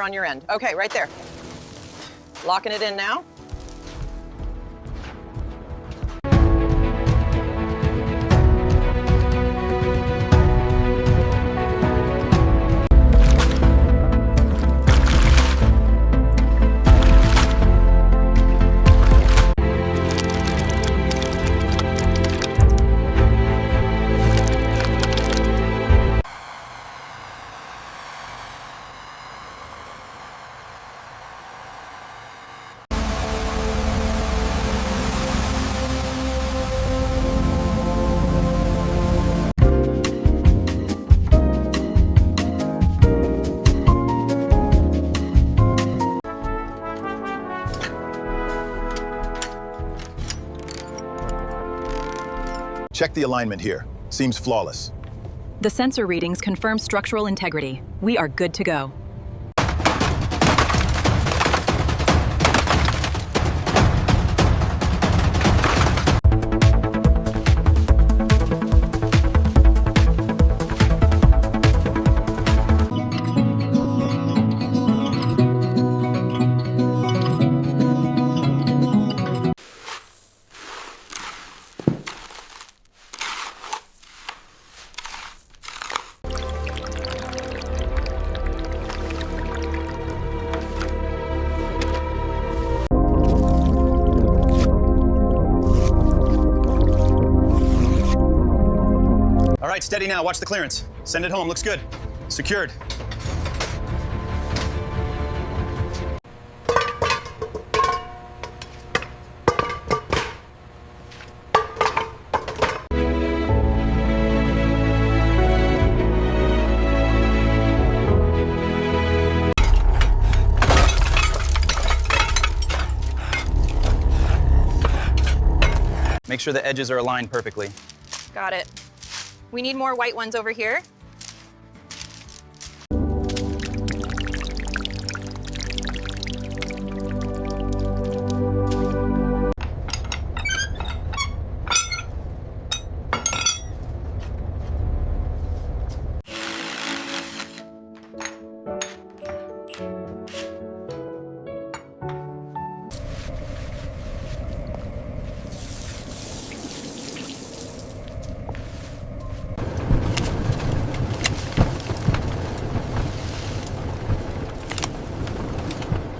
wire on your end. Okay, right there. Locking it in now. Check the alignment here. Seems flawless. The sensor readings confirm structural integrity. We are good to go. All right, steady now. Watch the clearance. Send it home. Looks good. Secured. Make sure the edges are aligned perfectly. Got it. We need more white ones over here.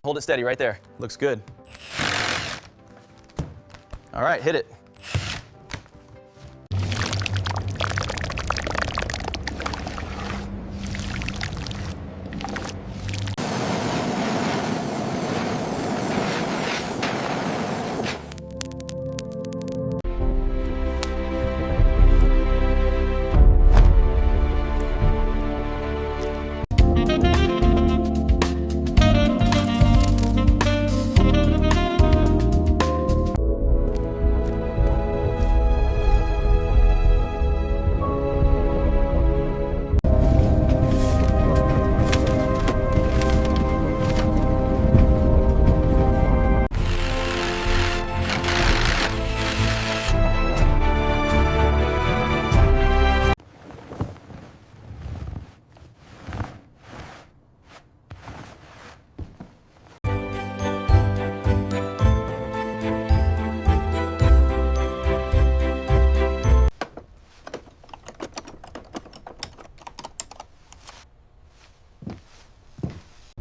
Hold it steady right there. Looks good. All right, hit it.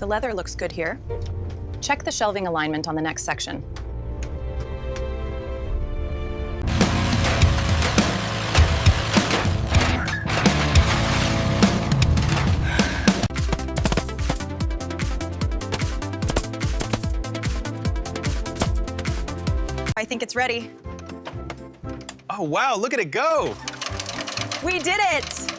The leather looks good here. Check the shelving alignment on the next section. I think it's ready. Oh, wow, look at it go. We did it!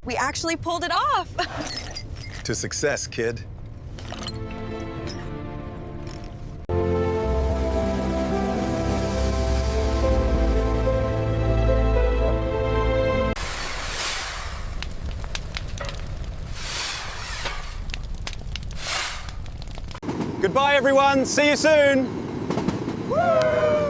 We actually pulled it off. To success, kid. Goodbye, everyone. See you soon. Woo!